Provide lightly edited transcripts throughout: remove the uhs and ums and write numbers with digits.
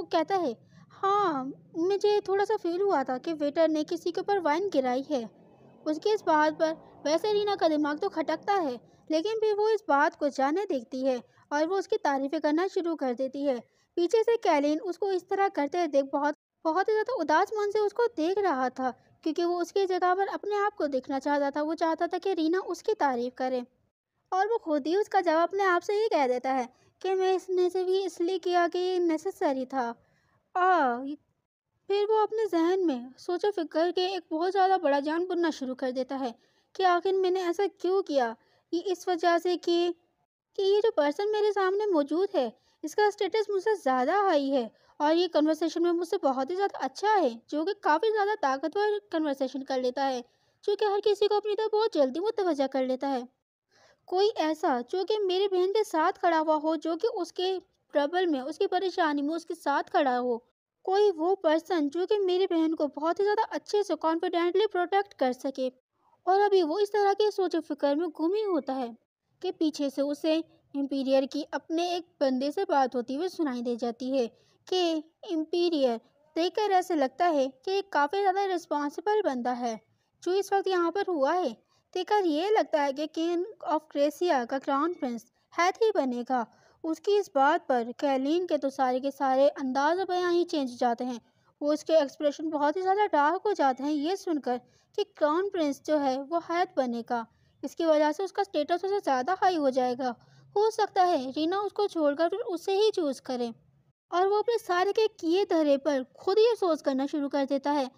कहता है, हाँ, मुझे थोड़ा सा फील हुआ था कि वेटर ने किसी के ऊपर वाइन गिराई है। उसकी इस बात पर वैसे रीना का दिमाग तो खटकता है, लेकिन फिर वो इस बात को जाने देखती है और वो उसकी तारीफें करना शुरू कर देती है। पीछे से कैलिन उसको इस तरह करते देख बहुत बहुत ही ज़्यादा उदास मन से उसको देख रहा था, क्योंकि वो उसकी जगह पर अपने आप को देखना चाहता था। वो चाहता था कि रीना उसकी तारीफ करे, और वो खुद ही उसका जवाब अपने आप से ही कह देता है कि मैं इसने से भी इसलिए किया कि ये नेसेसरी था। आ फिर वो अपने जहन में सोचो फिक्र के एक बहुत ज़्यादा बड़ा जान बुनना शुरू कर देता है कि आखिर मैंने ऐसा क्यों किया। ये इस वजह से कि ये जो पर्सन मेरे सामने मौजूद है, इसका स्टेटस मुझसे ज़्यादा हाई है और ये कन्वर्सेशन में मुझसे बहुत ही ज़्यादा अच्छा है, जो कि काफ़ी ज़्यादा ताकतवर कन्वर्सेशन कर लेता है, जो कि हर किसी को अपनी तरफ बहुत जल्दी मुतवज्जा कर लेता है। कोई ऐसा जो कि मेरी बहन के साथ खड़ा हुआ हो, जो कि उसके ट्रबल में, उसकी परेशानी में उसके साथ खड़ा हो। कोई वो पर्सन जो कि मेरी बहन को बहुत ही ज़्यादा अच्छे से कॉन्फिडेंटली प्रोटेक्ट कर सके। और अभी वो इस तरह के सोच फिक्र में गुम ही होता है कि पीछे से उसे इम्पीरियर की अपने एक बंदे से बात होती हुई सुनाई दे जाती है कि इम्पीरियर देखकर ऐसे लगता है कि एक काफ़ी ज़्यादा रिस्पॉन्सिबल बंदा है जो इस वक्त यहाँ पर हुआ है। देखकर ये लगता है कि किंग ऑफ क्रेसिया का क्राउन प्रिंस हैथ ही बनेगा। उसकी इस बात पर कैलीन के तो सारे के सारे अंदाज बयां ही चेंज हो जाते हैं। वो उसके एक्सप्रेशन बहुत ही ज़्यादा डार्क हो जाते हैं ये सुनकर कि क्राउन प्रिंस जो है वो हैथ बनेगा। इसकी वजह से उसका स्टेटस उससे ज़्यादा हाई हो जाएगा। हो सकता है रीना उसको छोड़कर फिर उसे ही चूज़ करे, और वो अपने सारे के किए धरे पर खुद ही अफसोस करना शुरू कर देता है।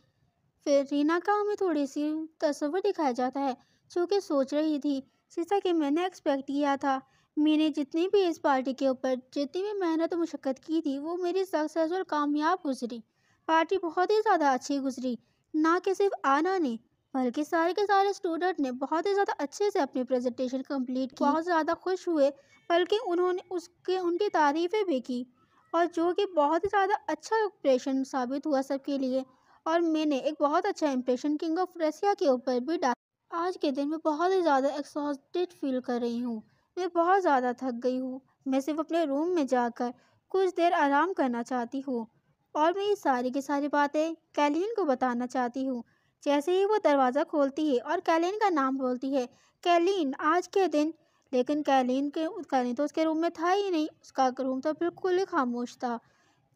फिर रीना का हमें थोड़ी सी तस्वीर दिखाया जाता है, जो कि सोच रही थी जैसा कि मैंने एक्सपेक्ट किया था। मैंने जितनी भी इस पार्टी के ऊपर जितनी भी मेहनत और मुशक्क़त की थी वो मेरी सक्सेसफुल कामयाब गुजरी। पार्टी बहुत ही ज़्यादा अच्छी गुजरी। ना कि सिर्फ आना ने, बल्कि सारे के सारे स्टूडेंट ने बहुत ही ज़्यादा अच्छे से अपनी प्रेजेंटेशन कंप्लीट की, बहुत ज़्यादा खुश हुए, बल्कि उन्होंने उसके उनकी तारीफ़ें भी की, और जो कि बहुत ही ज़्यादा अच्छा इंप्रेशन साबित हुआ सबके लिए। और मैंने एक बहुत अच्छा इंप्रेशन किंग ऑफ रसिया के ऊपर भी डाला। आज के दिन मैं बहुत ही ज़्यादा एक्सॉस्टेड फील कर रही हूँ। मैं बहुत ज़्यादा थक गई हूँ। मैं सिर्फ अपने रूम में जाकर कुछ देर आराम करना चाहती हूँ, और मैं ये सारी की सारी बातें कैलिन को बताना चाहती हूँ। जैसे ही वो दरवाज़ा खोलती है और कैलिन का नाम बोलती है, कैलिन आज के दिन, लेकिन कैलिन तो उसके रूम में था ही नहीं। उसका रूम तो बिल्कुल ही खामोश था,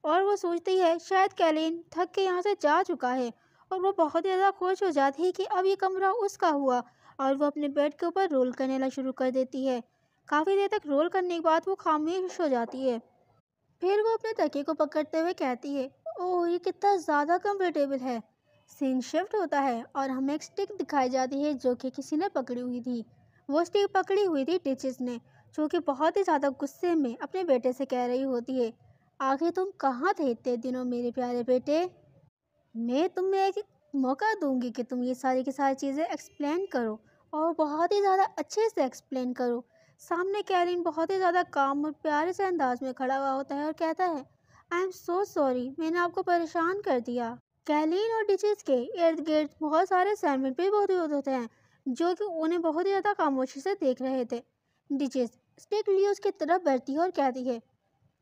और वो सोचती है शायद कैलिन थक के यहाँ से जा चुका है, और वो बहुत ज़्यादा खुश हो जाती है कि अब ये कमरा उसका हुआ, और वो अपने बेड के ऊपर रोल करने शुरू कर देती है। काफ़ी देर तक रोल करने के बाद वो खामोश हो जाती है। फिर वो अपने तकिए को पकड़ते हुए कहती है, ओह ये कितना ज़्यादा कंफर्टेबल है। सीन शिफ्ट होता है और हमें एक स्टिक दिखाई जाती है जो कि किसी ने पकड़ी हुई थी। वो स्टिक पकड़ी हुई थी टिचेस ने, जो कि बहुत ही ज़्यादा गुस्से में अपने बेटे से कह रही होती है, आखिर तुम कहाँ थे इतने दिनों मेरे प्यारे बेटे। मैं तुम्हें एक मौका दूंगी कि तुम ये सारी की सारी चीज़ें एक्सप्लेन करो, और बहुत ही ज़्यादा अच्छे से एक्सप्लेन करो। सामने कैरिन बहुत ही ज़्यादा काम और प्यारे से अंदाज में खड़ा हुआ होता है और कहता है, आई एम सो सॉरी, मैंने आपको परेशान कर दिया। कैलिन और डिचेस के इर्द गिर्द बहुत सारे सैंडविच भी मौजूद होते हैं, जो कि उन्हें बहुत ही ज़्यादा खामोशी से देख रहे थे। डिचेस स्टिक लिए उसकी तरफ बढ़ती है और कहती है,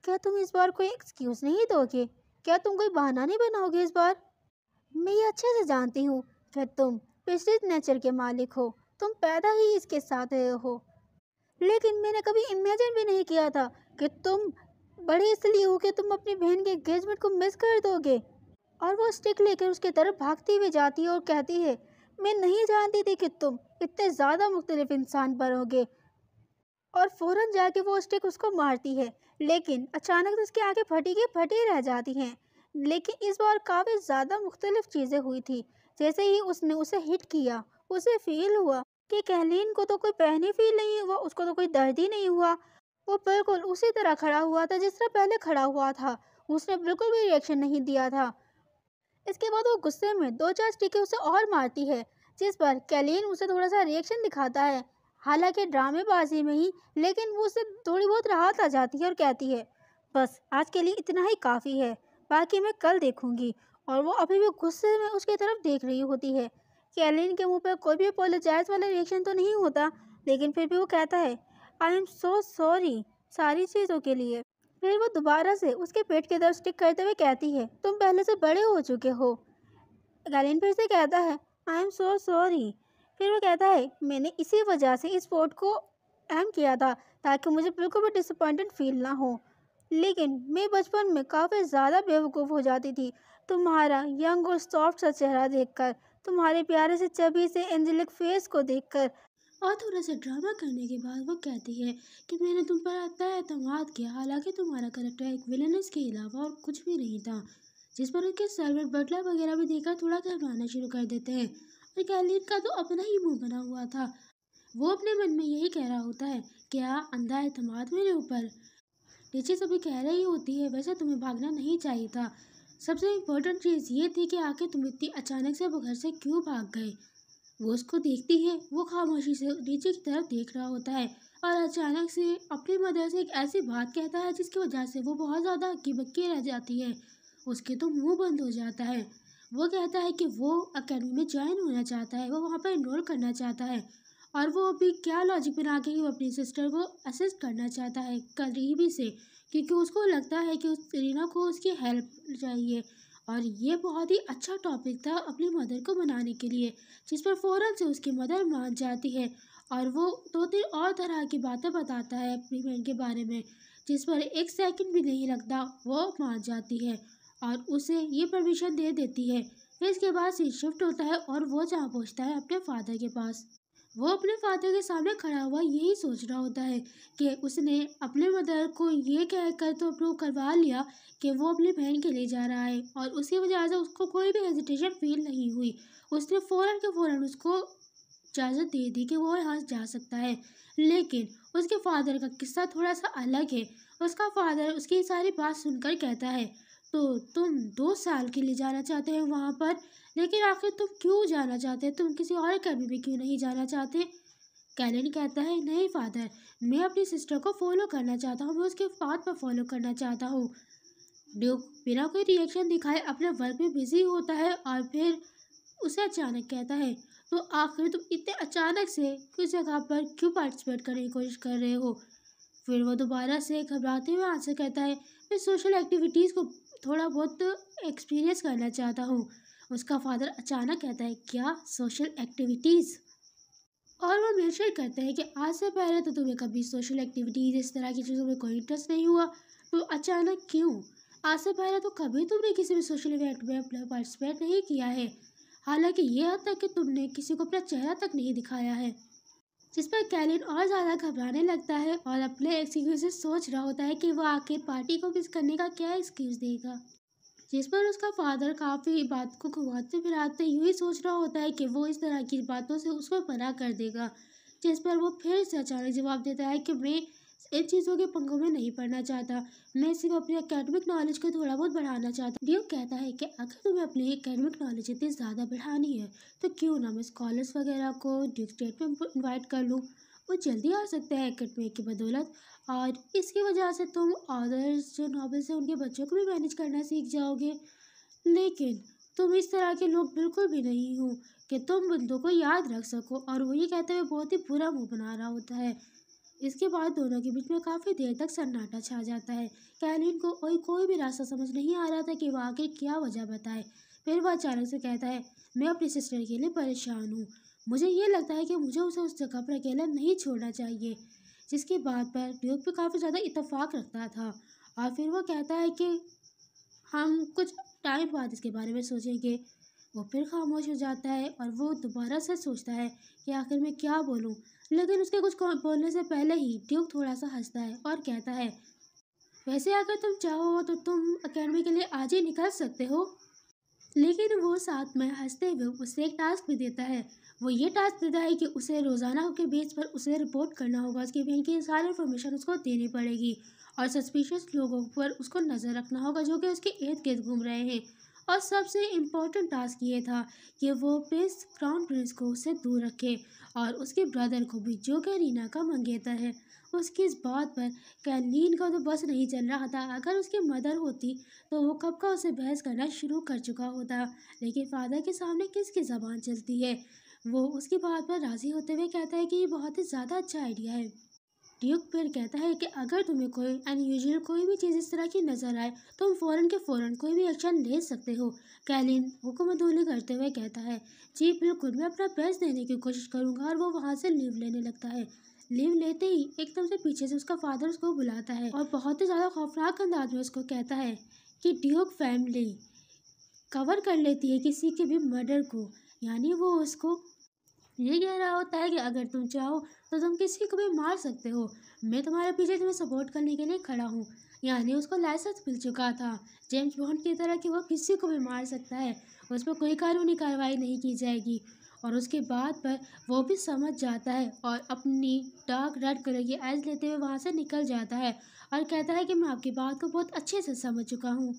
क्या तुम इस बार कोई एक्सक्यूज़ नहीं दोगे? क्या तुम कोई बहाना नहीं बनाओगे इस बार? मैं ये अच्छे से जानती हूँ कि तुम पिछले नेचर के मालिक हो, तुम पैदा ही इसके साथ रहे हो, लेकिन मैंने कभी इमेजिन भी नहीं किया था कि तुम बड़े इसलिए हो कि तुम अपनी बहन के एंगेजमेंट को मिस कर दोगे। और वो स्टिक लेकर उसकी तरफ भागती हुई जाती है और कहती है, मैं नहीं जानती थी कि तुम इतने ज़्यादा मुख्तलिफ इंसान बनोगे। और फ़ौरन जाके वो स्टिक उसको मारती है, लेकिन अचानक से उसकी आंखें फटी की फटी रह जाती हैं। लेकिन इस बार काफ़ी ज़्यादा मुख्तलिफ चीज़ें हुई थी। जैसे ही उसने उसे हिट किया, उसे फील हुआ कि कैहलीन को तो कोई पेन ही फील नहीं हुआ, उसको तो कोई दर्द ही नहीं हुआ। वो बिल्कुल उसी तरह खड़ा हुआ था जिस तरह पहले खड़ा हुआ था। उसने बिल्कुल भी रिएक्शन नहीं दिया था। इसके बाद वो गुस्से में दो चार स्टिकें उसे और मारती है, जिस पर कैलीन उसे थोड़ा सा रिएक्शन दिखाता है, हालांकि ड्रामेबाजी में ही, लेकिन वो उसे थोड़ी बहुत राहत आ जाती है और कहती है, बस आज के लिए इतना ही काफ़ी है, बाकी मैं कल देखूंगी। और वो अभी भी गुस्से में उसकी तरफ देख रही होती है। कैलीन के मुंह पर कोई भी अपोलोजाइज वाला रिएक्शन तो नहीं होता, लेकिन फिर भी वो कहता है, आई एम सो सॉरी सारी चीज़ों के लिए। फिर वो दोबारा से उसके पेट की तरफ स्टिक करते हुए कहती है, तुम पहले से बड़े हो चुके हो। गैलिन फिर से कहता है, आई एम सो सॉरी। फिर वो कहता है, मैंने इसी वजह से इस स्पोर्ट को अहम किया था, ताकि मुझे बिल्कुल भी डिसअपॉइंटेड फील ना हो। लेकिन मैं बचपन में काफ़ी ज़्यादा बेवकूफ़ हो जाती थी तुम्हारा यंग और सॉफ्ट सा चेहरा देखकर, तुम्हारे प्यारे से चबी से एंजेलिक फेस को देखकर। और थोड़ा सा ड्रामा करने के बाद वो कहती है कि मैंने तुम पर इतना एतमाद किया, हालांकि तुम्हारा करैक्टर एक विलेनस के अलावा और कुछ भी नहीं था। जिस पर उसके सर्वेंट बटलर वगैरह भी देखकर थोड़ा घबराना शुरू कर देते हैं। और कैलिन का तो अपना ही मुंह बना हुआ था। वो अपने मन में यही कह रहा होता है, क्या अंधा एतमाद मेरे ऊपर। नीचे सभी कह रही होती है, वैसे तुम्हें भागना नहीं चाहिए था। सबसे इम्पोर्टेंट चीज़ ये थी कि आखिर तुम इतनी अचानक से वो घर से क्यों भाग गए। वो उसको देखती है, वो खामोशी से नीचे की तरफ देख रहा होता है और अचानक से अपनी मदर से एक ऐसी बात कहता है जिसकी वजह से वो बहुत ज़्यादा हक्की बक्की रह जाती है। उसके तो मुंह बंद हो जाता है। वो कहता है कि वो अकेडमी में ज्वाइन होना चाहता है, वो वहाँ पर इनरोल करना चाहता है। और वो अभी क्या लॉजिक बना के वो अपनी सिस्टर को असिस्ट करना चाहता है करीबी से, क्योंकि उसको लगता है कि उस रीना को उसकी हेल्प चाहिए। और ये बहुत ही अच्छा टॉपिक था अपनी मदर को मनाने के लिए, जिस पर फ़ौरन से उसकी मदर मान जाती है। और वो दो तीन और तरह की बातें बताता है अपनी बहन के बारे में, जिस पर एक सेकंड भी नहीं लगता वो मान जाती है और उसे ये परमिशन दे देती है। फिर इसके बाद सीन शिफ्ट होता है और वो जहाँ पहुँचता है अपने फादर के पास। वो अपने फादर के सामने खड़ा हुआ यही सोच रहा होता है कि उसने अपने मदर को ये कहकर तो अप्रूव करवा लिया कि वो अपनी बहन के लिए जा रहा है, और उसकी वजह से उसको कोई भी हेजिटेशन फील नहीं हुई। उसने फ़ौरन के फ़ौरन उसको इजाज़त दे दी कि वो यहाँ जा सकता है। लेकिन उसके फादर का किस्सा थोड़ा सा अलग है। उसका फादर उसकी सारी बात सुनकर कहता है, तो तुम 2 साल के लिए जाना चाहते हैं वहाँ पर, लेकिन आखिर तुम क्यों जाना चाहते हैं, तुम किसी और अकेडमी में क्यों नहीं जाना चाहते। कैलन कहता है, नहीं फादर, मैं अपनी सिस्टर को फॉलो करना चाहता हूँ, मैं उसके बात पर फॉलो करना चाहता हूँ। ड्यूक बिना कोई रिएक्शन दिखाए अपने वर्क में बिजी होता है और फिर उसे अचानक कहता है, तो आखिर तुम इतने अचानक से किस जगह पर क्यों पार्टिसिपेट करने की कोशिश कर रहे हो। फिर वो दोबारा से घबराते हुए आंसर करता है, मैं सोशल एक्टिविटीज़ को थोड़ा बहुत एक्सपीरियंस करना चाहता हूँ। उसका फादर अचानक कहता है, क्या सोशल एक्टिविटीज़। और वो मेंशन करते हैं कि आज से पहले तो तुम्हें कभी सोशल एक्टिविटीज़ इस तरह की चीज़ों में कोई इंटरेस्ट नहीं हुआ, तो अचानक क्यों। आज से पहले तो कभी तुमने किसी भी सोशल इवेंट में अपना पार्टिसिपेट नहीं किया है, हालांकि ये हद तक कि तुमने किसी को अपना चेहरा तक नहीं दिखाया है। जिस पर कैलिन और ज़्यादा घबराने लगता है और अपने एक्सक्यूजेस सोच रहा होता है कि वो आखिर पार्टी को मिस करने का क्या एक्सक्यूज़ देगा। जिस पर उसका फादर काफ़ी बात को घुमाते फिराते यूँ ही सोच रहा होता है कि वो इस तरह की बातों से उसको मना कर देगा। जिस पर वो फिर से अचानक जवाब देता है कि मैं इन चीज़ों के पंगों में नहीं पड़ना चाहता, मैं सिर्फ अपनी एकेडमिक नॉलेज को थोड़ा बहुत बढ़ाना चाहता। ड्यूक कहता है कि अगर तुम्हें अपनी एकेडमिक नॉलेज इतनी ज़्यादा बढ़ानी है तो क्यों ना मैं स्कॉलर्स वगैरह को ड्यूक स्टेट में इन्वाइट कर लूँ। वो जल्दी आ सकते हैं एकेडमी की बदौलत, और इसकी वजह से तुम अदर्स जो नॉवेल्स हैं उनके बच्चों को भी मैनेज करना सीख जाओगे। लेकिन तुम इस तरह के लोग बिल्कुल भी नहीं हो कि तुम बंदों को याद रख सको। और वो ये कहते हुए बहुत ही बुरा मुंह बना रहा होता है। इसके बाद दोनों के बीच में काफ़ी देर तक सन्नाटा छा जाता है। कैलिन को कोई भी रास्ता समझ नहीं आ रहा था कि वो आखिर क्या वजह बताए। फिर वह अचानक से कहता है, मैं अपनी सिस्टर के लिए परेशान हूँ, मुझे ये लगता है कि मुझे उसे उस जगह पर अकेला नहीं छोड़ना चाहिए। जिसकी बात पर ड्यूक भी काफ़ी ज़्यादा इत्तेफाक रखता था। और फिर वो कहता है कि हम कुछ टाइम बाद इसके बारे में सोचेंगे। वो फिर खामोश हो जाता है और वो दोबारा से सोचता है कि आखिर मैं क्या बोलूं। लेकिन उसके कुछ बोलने से पहले ही ड्यूक थोड़ा सा हंसता है और कहता है, वैसे अगर तुम चाहो तो तुम अकेडमी के लिए आज ही निकल सकते हो। लेकिन वो साथ में हंसते हुए उसे एक टास्क भी देता है। वो ये टास्क देता है कि उसे रोज़ाना के बेस पर उसे रिपोर्ट करना होगा, उसकी बैंक की सारी इन्फॉर्मेशन उसको देनी पड़ेगी और सस्पिशियस लोगों पर उसको नज़र रखना होगा जो कि उसके इर्द गिर्द घूम रहे हैं। और सबसे इम्पोर्टेंट टास्क ये था कि वो प्रिंस क्राउन प्रिंस को उससे दूर रखे और उसके ब्रदर को भी, जो कि रीना का मंगेतर है। उसकी इस बात पर कैलीन का तो बस नहीं चल रहा था। अगर उसकी मदर होती तो वो कब का उसे बहस करना शुरू कर चुका होता, लेकिन फादर के सामने किसकी ज़बान चलती है। वो उसकी बात पर राज़ी होते हुए कहता है कि ये बहुत ही ज़्यादा अच्छा आइडिया है। ड्यूक फिर कहता है कि अगर तुम्हें कोई अनयूजुअल कोई भी चीज़ इस तरह की नजर आए तो तुम फ़ौरन के फ़ौरन कोई भी एक्शन ले सकते हो। कैलिन हुक्मदुली करते हुए कहता है, जी बिल्कुल, मैं अपना बेस्ट देने की कोशिश करूंगा। और वो वहाँ से लीव लेने लगता है। लीव लेते ही एकदम से पीछे से उसका फादर उसको बुलाता है और बहुत ही ज़्यादा खौफनाक अंदाज में उसको कहता है कि ड्यूक फैमिली कवर कर लेती है किसी के भी मर्डर को। यानी वो उसको ये कह रहा होता है कि अगर तुम चाहो तो तुम किसी को भी मार सकते हो। मैं तुम्हारे पीछे तुम्हें सपोर्ट करने के लिए खड़ा हूँ। यानी उसको लाइसेंस मिल चुका था जेम्स बॉन्ड की तरह कि वो किसी को भी मार सकता है। उस पर कोई कानूनी कार्रवाई नहीं की जाएगी। और उसके बाद पर वो भी समझ जाता है और अपनी डार्क रेड कलर की आइज लेते हुए वहाँ से निकल जाता है और कहता है कि मैं आपकी बात को बहुत अच्छे से समझ चुका हूँ।